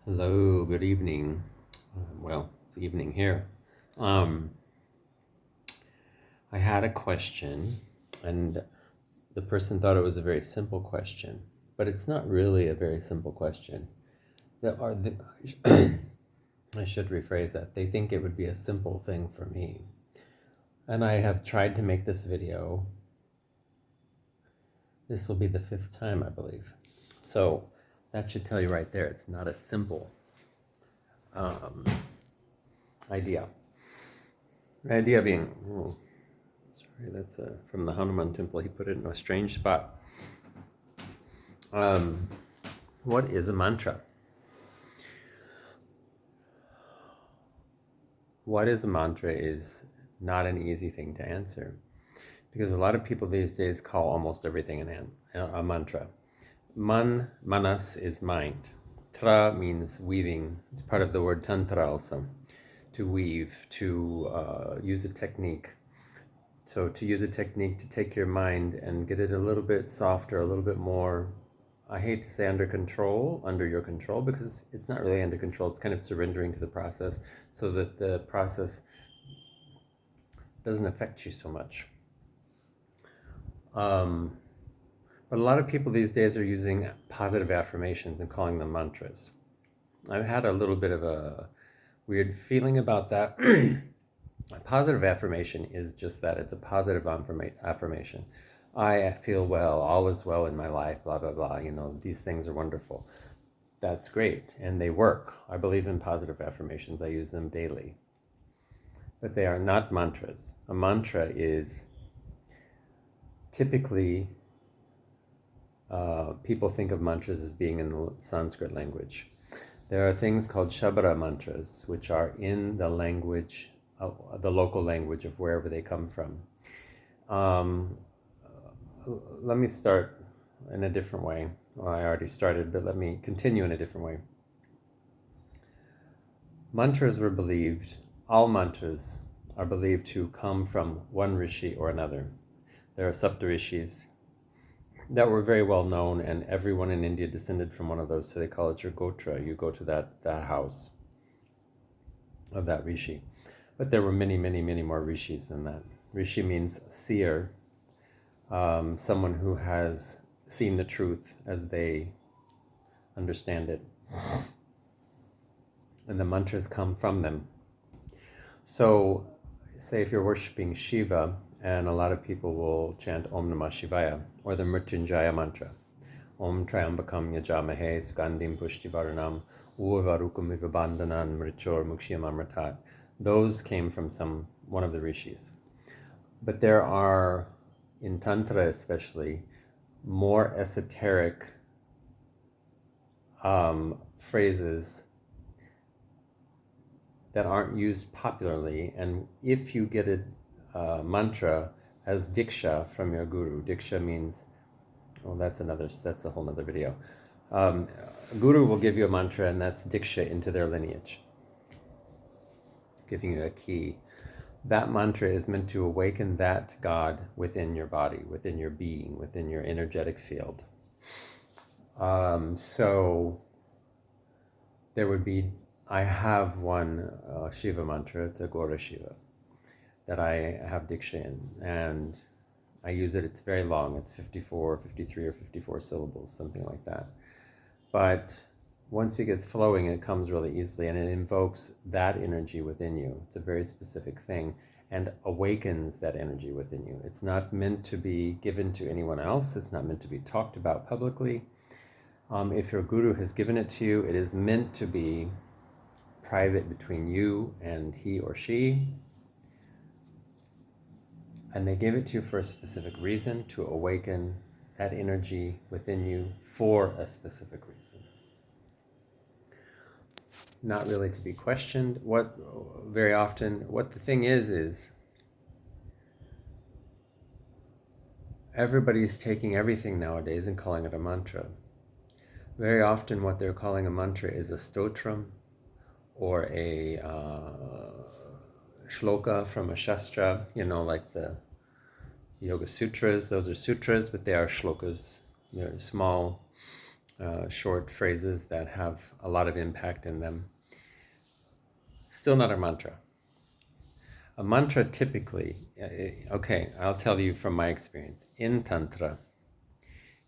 Hello, good evening. Well, it's evening here. Um, I had a question, and the person thought it was a very simple question, but it's not really a very simple question. I should rephrase that. They think it would be a simple thing for me. And I have tried to make this video. This will be the 5th time, I believe. So that should tell you right there, it's not a simple idea. The idea being, sorry, that's from the Hanuman temple. He put it in a strange spot. What is a mantra? What is a mantra is not an easy thing to answer, because a lot of people these days call almost everything a mantra. Manas is mind. Tra means weaving. It's part of the word tantra also, to weave, to use a technique. So to use a technique to take your mind and get it a little bit softer, a little bit more, I hate to say under your control, because it's not really under control. It's kind of surrendering to the process so that the process doesn't affect you so much. But a lot of people these days are using positive affirmations and calling them mantras. I've had a little bit of a weird feeling about that. A positive affirmation is just that. It's a positive affirmation. I feel well, all is well in my life, blah, blah, blah. These things are wonderful. That's great, and they work. I believe in positive affirmations. I use them daily. But they are not mantras. A mantra is typically, people think of mantras as being in the Sanskrit language. There are things called Shabara mantras, which are in the language, the local language of wherever they come from. Let me start in a different way. Well, I already started, but let me continue in a different way. Mantras were believed, all mantras are believed to come from one rishi or another. There are Saptarishis that were very well known, and everyone in India descended from one of those, so they call it your Gotra. You go to that house of that rishi. But there were many, many, many more rishis than that. Rishi means seer, someone who has seen the truth as they understand it. And the mantras come from them. So, say if you're worshipping Shiva, and a lot of people will chant Om Namah Shivaya, or the Mrityunjaya mantra. Om Triambakam Yajamahe Skandim Pushtivaranam Urvarukum Vibandhanan Mrichor Mukshiyam Amritat. Those came from one of the rishis. But there are, in Tantra especially, more esoteric phrases that aren't used popularly, and if you get a mantra as diksha from your guru, diksha means, that's a whole other video. Guru will give you a mantra, and that's diksha into their lineage, giving you a key. That mantra is meant to awaken that God within your body, within your being, within your energetic field. So there would be, I have one Shiva mantra, it's a Gora Shiva, that I have diksha in, and I use it. It's very long, it's 53 or 54 syllables, something like that. But once it gets flowing, it comes really easily, and it invokes that energy within you. It's a very specific thing, and awakens that energy within you. It's not meant to be given to anyone else. It's not meant to be talked about publicly. If your guru has given it to you, it is meant to be private between you and he or she. And they give it to you for a specific reason, to awaken that energy within you for a specific reason. Not really to be questioned. What the thing is everybody's taking everything nowadays and calling it a mantra. Very often what they're calling a mantra is a stotram, or a shloka from a shastra, like the Yoga Sutras. Those are sutras, but they are shlokas. They're small short phrases that have a lot of impact in them. Still not a mantra. A mantra typically, okay, I'll tell you from my experience. In Tantra,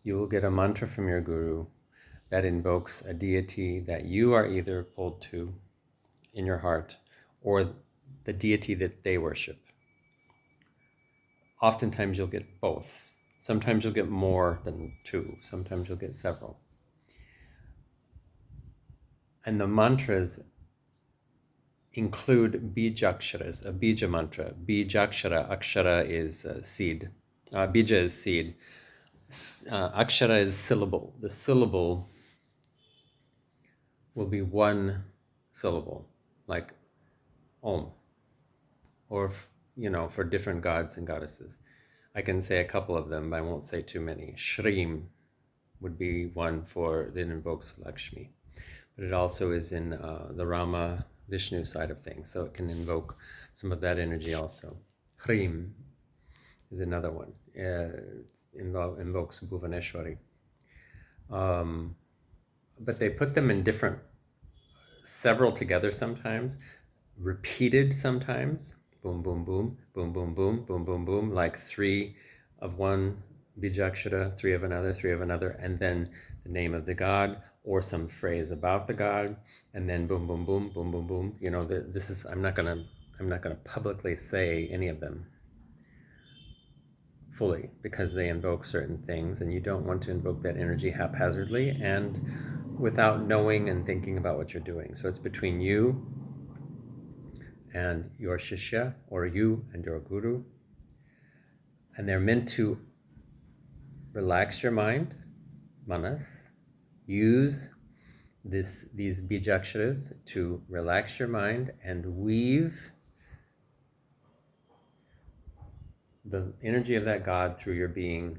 you will get a mantra from your guru that invokes a deity that you are either pulled to in your heart or the deity that they worship. Oftentimes you'll get both. Sometimes you'll get more than two. Sometimes you'll get several. And the mantras include bijaksharas, a bija mantra. Bijakshara, akshara is seed. Bija is seed. Akshara is syllable. The syllable will be one syllable, like Om, or, for different gods and goddesses. I can say a couple of them, but I won't say too many. Shrim would be one that invokes Lakshmi. But it also is in the Rama Vishnu side of things, so it can invoke some of that energy also. Hrim is another one. It invokes Bhuvaneshwari. But they put them in several together sometimes, repeated sometimes. Boom, boom, boom, boom, boom, boom, boom, boom, boom, like 3 of one bijakshara, 3 of another, and then the name of the god or some phrase about the god, and then boom, boom, boom, boom, boom, boom. This is, I'm not gonna publicly say any of them fully because they invoke certain things, and you don't want to invoke that energy haphazardly and without knowing and thinking about what you're doing. So it's between you and your shishya, or you and your guru, and they're meant to relax your mind, manas. Use these bijaksharas to relax your mind and weave the energy of that God through your being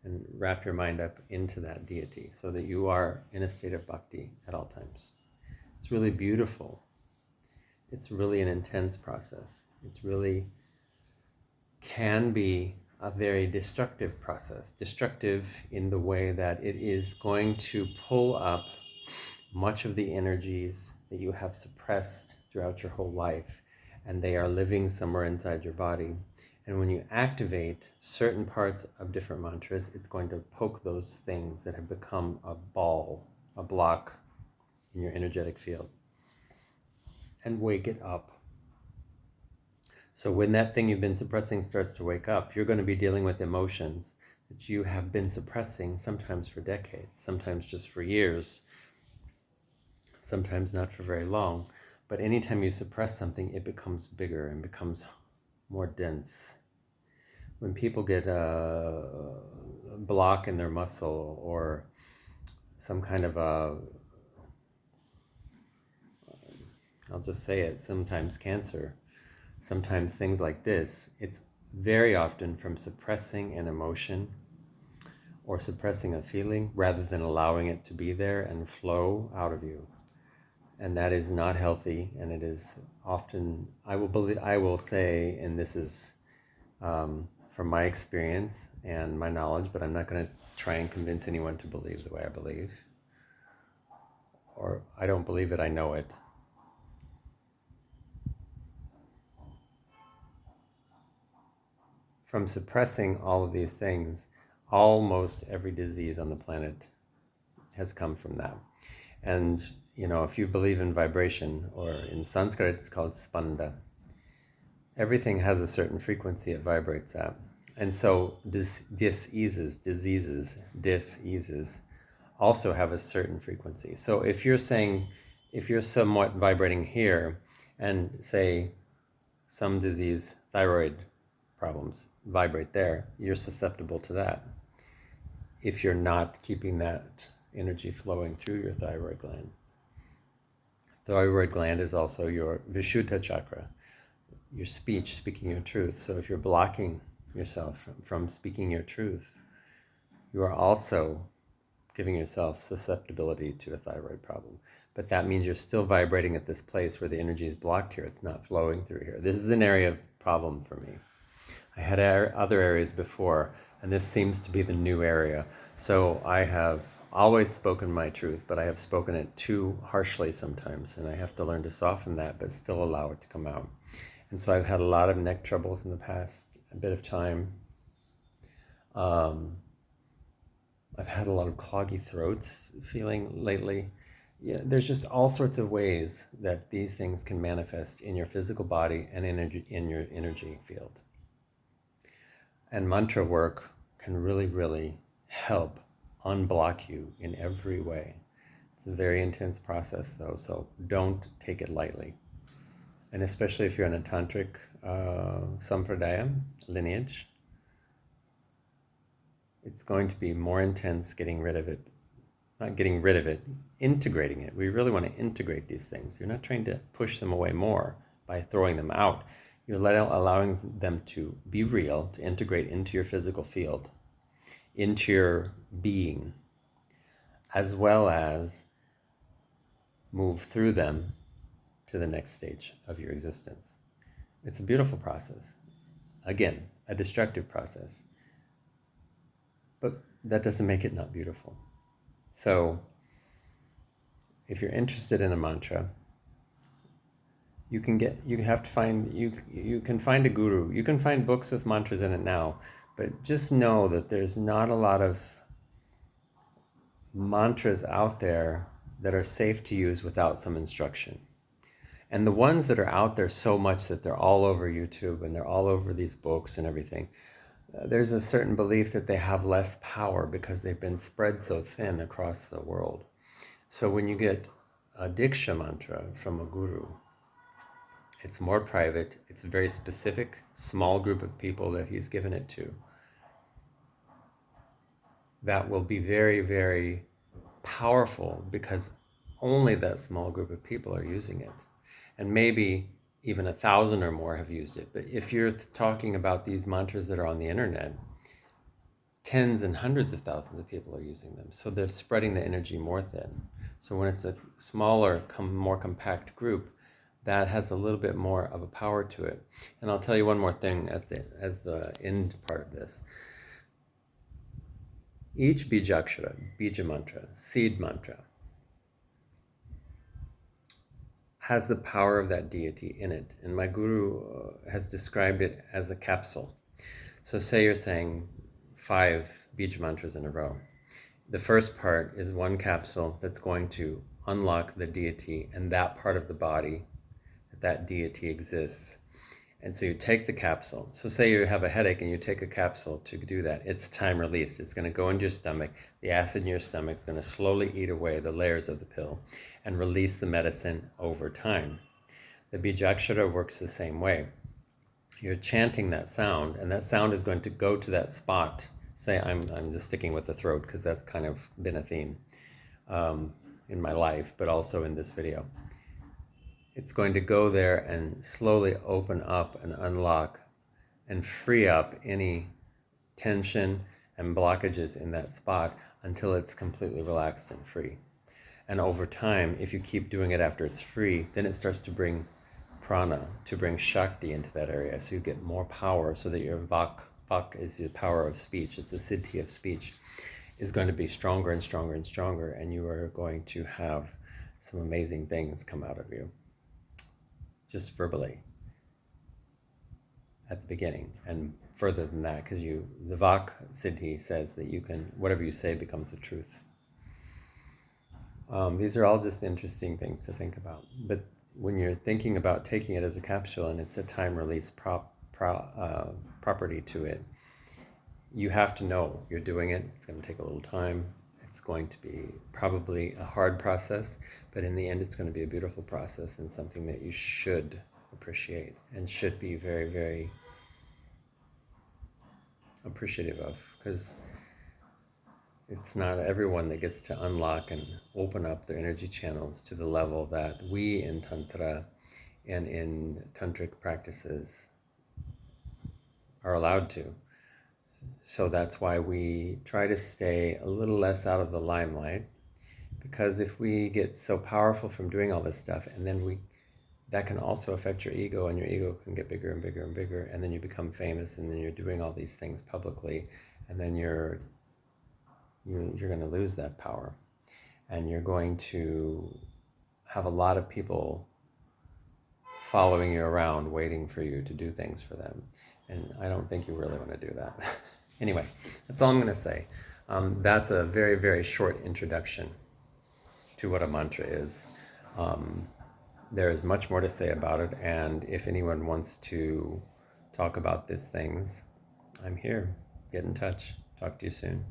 and wrap your mind up into that deity so that you are in a state of bhakti at all times. It's really beautiful. It's really an intense process. It's really can be a very destructive process. Destructive in the way that it is going to pull up much of the energies that you have suppressed throughout your whole life, and they are living somewhere inside your body. And when you activate certain parts of different mantras, it's going to poke those things that have become a block in your energetic field, and wake it up. So when that thing you've been suppressing starts to wake up, you're going to be dealing with emotions that you have been suppressing, sometimes for decades, sometimes just for years, sometimes not for very long. But anytime you suppress something, it becomes bigger and becomes more dense. When people get a block in their muscle or some kind of I'll just say it, sometimes cancer, sometimes things like this, it's very often from suppressing an emotion or suppressing a feeling rather than allowing it to be there and flow out of you. And that is not healthy, and it is often, I will say, and this is from my experience and my knowledge, but I'm not going to try and convince anyone to believe the way I believe, or I don't believe it, I know it. From suppressing all of these things, almost every disease on the planet has come from that. And if you believe in vibration, or in Sanskrit it's called spanda, everything has a certain frequency it vibrates at. And so diseases also have a certain frequency. So if you're somewhat vibrating here, and say some disease, thyroid problems, vibrate there, you're susceptible to that if you're not keeping that energy flowing through your thyroid gland. Thyroid gland is also your Vishuddha chakra, your speech, speaking your truth. So if you're blocking yourself from speaking your truth, you are also giving yourself susceptibility to a thyroid problem. But that means you're still vibrating at this place where the energy is blocked here. It's not flowing through here. This is an area of problem for me. I had other areas before, and this seems to be the new area. So I have always spoken my truth, but I have spoken it too harshly sometimes, and I have to learn to soften that, but still allow it to come out. And so I've had a lot of neck troubles in the past a bit of time. I've had a lot of cloggy throats feeling lately. Yeah, there's just all sorts of ways that these things can manifest in your physical body and in your energy field. And mantra work can really, really help unblock you in every way. It's a very intense process though, so don't take it lightly. And especially if you're in a tantric sampradaya lineage, it's going to be more intense getting rid of it. Not getting rid of it, integrating it. We really want to integrate these things. You're not trying to push them away more by throwing them out. You're allowing them to be real, to integrate into your physical field, into your being, as well as move through them to the next stage of your existence. It's a beautiful process. Again, a destructive process. But that doesn't make it not beautiful. So, if you're interested in a mantra, you can find a guru. You can find books with mantras in it now, but just know that there's not a lot of mantras out there that are safe to use without some instruction. And the ones that are out there so much that they're all over YouTube and they're all over these books and everything, there's a certain belief that they have less power because they've been spread so thin across the world. So when you get a Diksha mantra from a guru, it's more private, it's a very specific, small group of people that he's given it to. That will be very, very powerful because only that small group of people are using it. And maybe even 1,000 or more have used it. But if you're talking about these mantras that are on the internet, tens and hundreds of thousands of people are using them. So they're spreading the energy more thin. So when it's a smaller, more compact group, that has a little bit more of a power to it. And I'll tell you one more thing as the end part of this. Each bijakshara, bija mantra, seed mantra, has the power of that deity in it. And my guru has described it as a capsule. So say you're saying 5 bija mantras in a row. The first part is one capsule that's going to unlock the deity and that part of the body that deity exists. And so you take the capsule. So say you have a headache and you take a capsule to do that. It's time released. It's going to go into your stomach. The acid in your stomach is going to slowly eat away the layers of the pill and release the medicine over time. The bijakshara works the same way. You're chanting that sound, and that sound is going to go to that spot. Say, I'm just sticking with the throat because that's kind of been a theme in my life, but also in this video. It's going to go there and slowly open up and unlock and free up any tension and blockages in that spot until it's completely relaxed and free. And over time, if you keep doing it after it's free, then it starts to bring prana, to bring Shakti into that area. So you get more power so that your Vak is the power of speech, it's the siddhi of speech, is going to be stronger and stronger and stronger, and you are going to have some amazing things come out of you. Just verbally at the beginning, and further than that, because the Vak Siddhi says that you can, whatever you say becomes the truth. These are all just interesting things to think about. But when you're thinking about taking it as a capsule and it's a time release property to it, you have to know you're doing it. It's going to take a little time. It's going to be probably a hard process, but in the end it's going to be a beautiful process and something that you should appreciate and should be very, very appreciative of, because it's not everyone that gets to unlock and open up their energy channels to the level that we in Tantra and in tantric practices are allowed to. So that's why we try to stay a little less out of the limelight, because if we get so powerful from doing all this stuff, and then that can also affect your ego, and your ego can get bigger and bigger and bigger, and then you become famous, and then you're doing all these things publicly, and then you're you're going to lose that power. And you're going to have a lot of people following you around, waiting for you to do things for them. And I don't think you really want to do that. Anyway, that's all I'm going to say. That's a very, very short introduction to what a mantra is. There is much more to say about it, and if anyone wants to talk about these things, I'm here. Get in touch. Talk to you soon.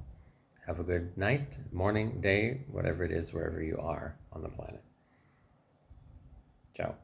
Have a good night, morning, day, whatever it is, wherever you are on the planet. Ciao.